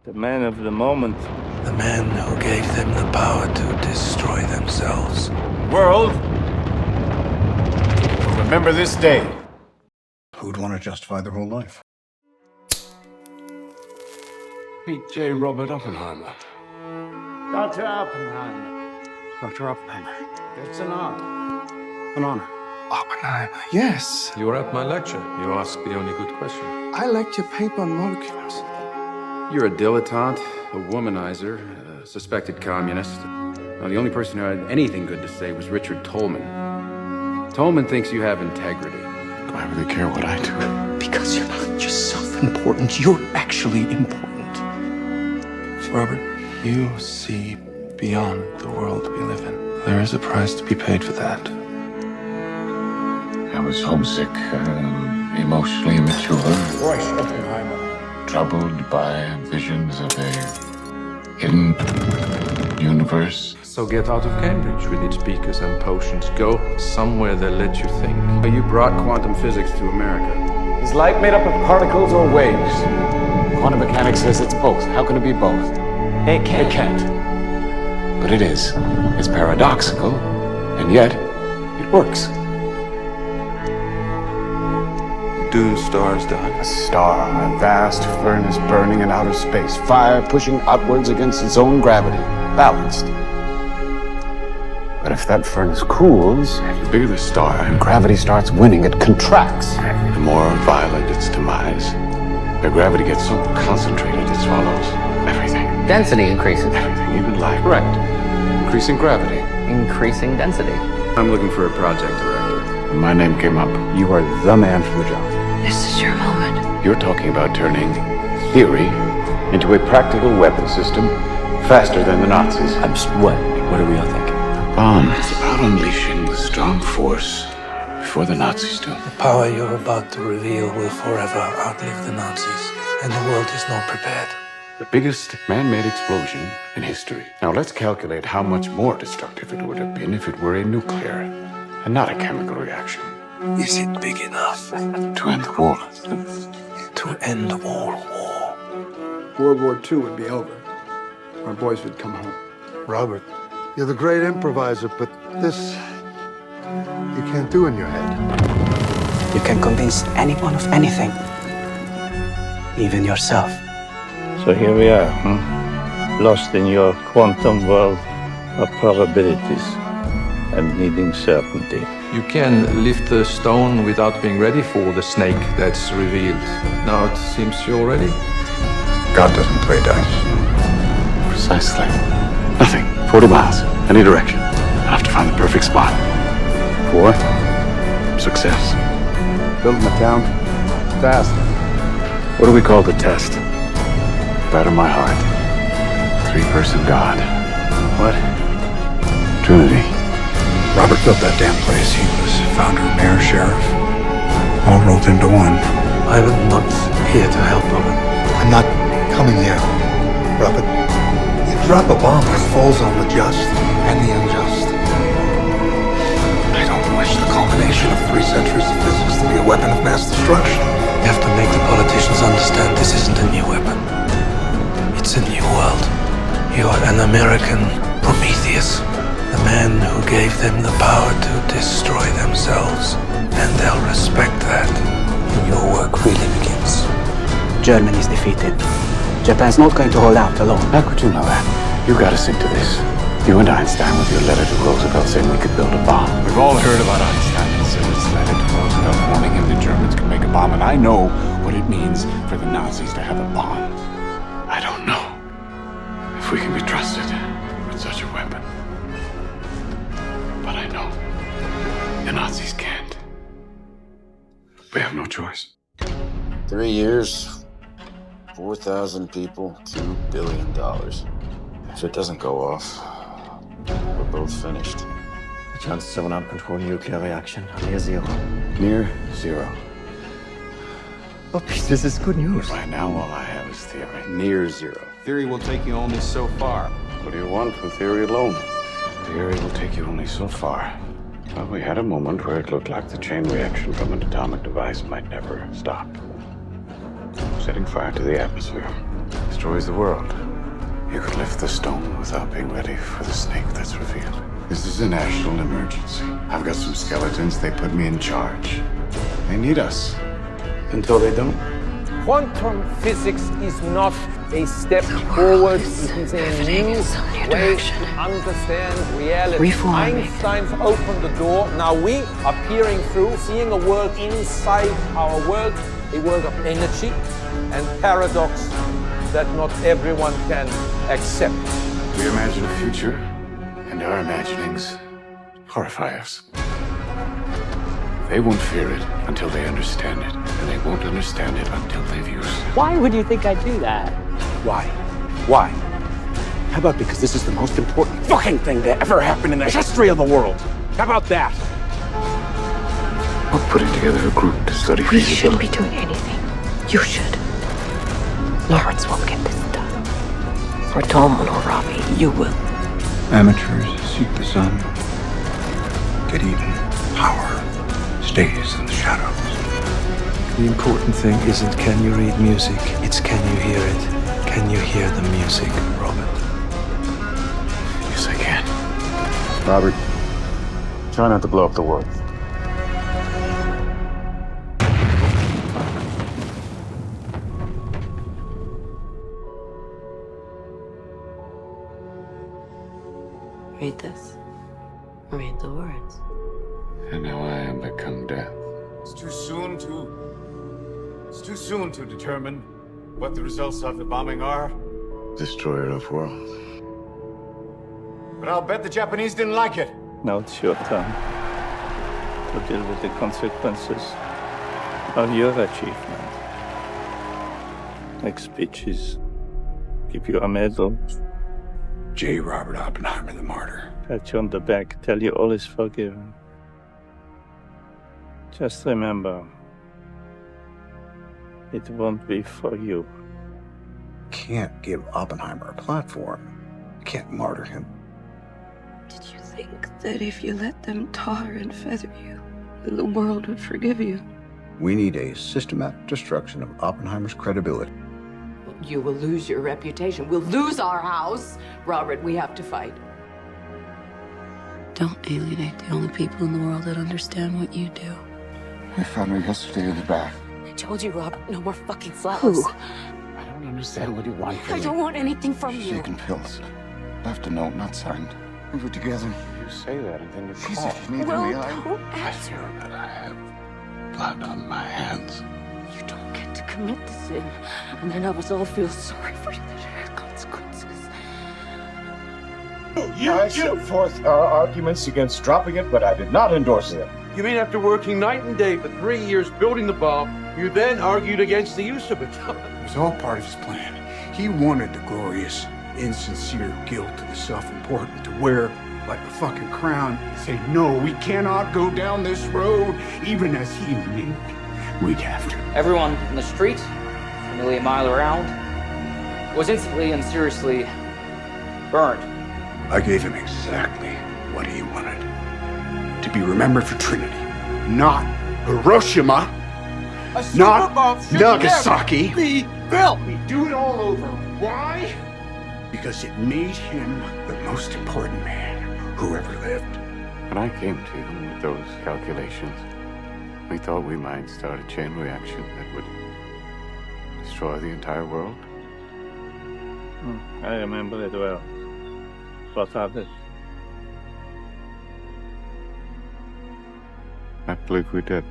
The man of the moment. The man who gave them the power to destroy themselves. World will remember this day. Who'd want to justify their whole life? Meet J. Robert Oppenheimer. Dr. Oppenheimer. Dr. Oppenheimer. It's an honor. An honor. Oppenheimer. Yes. You were at my lecture. You asked the only good question. I liked your paper on molecules. You're a dilettante, a womanizer, a suspected communist. Well, the only person who had anything good to say was Richard Tolman. Tolman thinks you have integrity. Do I really care what I do? Because you're not just self-important, you're actually important. Robert, you see beyond the world we live in. There is a price to be paid for that. I was homesick, emotionally immature, Robert Oppenheimer. troubled by visions of a hidden universe. So get out of Cambridge with its beakers and potions. Go somewhere they'll let you think. You brought quantum physics to America. Is light made up of particles or waves? Quantum mechanics says it's both. How can it be both? It can't. It can't. But it is. It's paradoxical, and yet it works. Do stars die? A star, a vast furnace burning in outer space, fire pushing outwards against its own gravity, balanced. But if that furnace cools, the bigger the star, and gravity starts winning, it contracts. The more violent its demise. The gravity gets so concentrated it swallows everything. Density increases. Everything, even life. Correct. Increasing gravity. Increasing density. I'm looking for a project director. When my name came up, you are the man for the job. This is your moment. You're talking about turning theory into a practical weapon system faster than the Nazis. What? What are we all thinking? Bomb. It's about unleashing the strong force before the Nazis do. The power you're about to reveal will forever outlive the Nazis, and the world is not prepared. The biggest man-made explosion in history. Now let's calculate how much more destructive it would have been if it were a nuclear and not a chemical reaction. Is it big enough To end the war. to end all war? World War II would be over. Our boys would come home. Robert, you're the great improviser, but this you can't do in your head. You can convince anyone of anything, even yourself. So here we are, lost in your quantum world of probabilities and needing certainty. You can lift the stone without being ready for the snake that's revealed. Now it seems you're ready. God doesn't play dice. Precisely. Nothing. 40 miles. Any direction. I have to find the perfect spot. For success. Building a town. Fast. What do we call the test? Better my heart. Three-person God. What? Trinity. Robert built that damn place. He was founder, mayor, sheriff. All rolled into one. I'm not here to help, Robert. I'm not coming here, Robert. You drop a bomb that falls on the just and the unjust. I don't wish the culmination of 3 centuries of physics to be a weapon of mass destruction. You have to make the politicians understand this isn't a new weapon. It's a new world. You're an American Prometheus. The man who gave them the power to destroy themselves. And they'll respect that. Your work really begins. Germany is defeated. Japan's not going to hold out alone. How could you know that? You got us into this. You and Einstein with your letter to Roosevelt saying we could build a bomb. We've all heard about Einstein and his letter to Roosevelt warning him the Germans could make a bomb, and I know what it means for the Nazis to have a bomb. I don't know if we can be trusted with such a weapon. But I know the Nazis can't. We have no choice. 3 years, 4,000 people, $2 billion. If it doesn't go off, we're both finished. The chances of an uncontrolled nuclear reaction are near zero. Near zero. Oh, this is good news. Right now, all I have is theory. Near zero. Theory will take you only so far. What do you want from theory alone? Theory will take you only so far. Well, we had a moment where it looked like the chain reaction from an atomic device might never stop. Setting fire to the atmosphere. destroys the world. You could lift the stone without being ready for the snake that's revealed. This is a national emergency. I've got some skeletons. They put me in charge. They need us. Until they don't. Quantum physics is not a step forward. It is a new way to understand reality. Einstein's opened the door. Now we are peering through, seeing a world inside our world, a world of energy and paradox that not everyone can accept. We imagine a future, and our imaginings horrify us. They won't fear it until they understand it, and they won't understand it until they've used it. Why would you think I'd do that? Why? Why? How about because this is the most important fucking thing that ever happened in the history of the world? How about that? We're putting together a group to study We feasibility. shouldn't be doing anything. You should. Lawrence won't get this done. Or Tolman or Robbie, you will. Amateurs seek the sun. Get even. Power stays in the shadows. The important thing isn't can you read music, it's can you hear it. Can you hear the music, Robert? Yes, I can. Robert, try not to blow up the world. Read this. Read the words. And now I am become death. It's too soon to determine what the results of the bombing are. Destroyer of worlds. But I'll bet the Japanese didn't like it. Now it's your turn to deal with the consequences of your achievement. Next speech is give you a medal, J. Robert Oppenheimer, the martyr. pat you on the back, tell you all is forgiven. Just remember, it won't be for you. Can't give Oppenheimer a platform. You can't martyr him. Did you think that if you let them tar and feather you, then the world would forgive you? We need a systematic destruction of Oppenheimer's credibility. You will lose your reputation. We'll lose our house. Robert, we have to fight. Don't alienate the only people in the world that understand what you do. I found her yesterday in the bath. I told you, Robert, no more fucking flowers. Who? I don't understand what you want from I me. don't want anything from you. Shaken pills. Left a note, not signed. We were together. You say that and then you call. She said she needed Well, me. don't I answer. feel that I have blood on my hands. You don't get to commit the sin, and then have us all feel sorry for you that it had consequences. I set forth our arguments against dropping it, but I did not endorse them. You mean after working night and day for 3 years building the bomb, you then argued against the use of it? It was all part of his plan. He wanted the glorious, insincere guilt of the self-important to wear like a fucking crown and say, no, we cannot go down this road, even as he knew we'd have to. Everyone in the street, for nearly a mile around, was instantly and seriously burned. I gave him exactly what he wanted. To be remembered for Trinity. Not Hiroshima. Not Nagasaki. Be built. We do it all over. Why? Because it made him the most important man who ever lived. When I came to you with those calculations, we thought we might start a chain reaction that would destroy the entire world. I remember it well. What of it? I believe we did.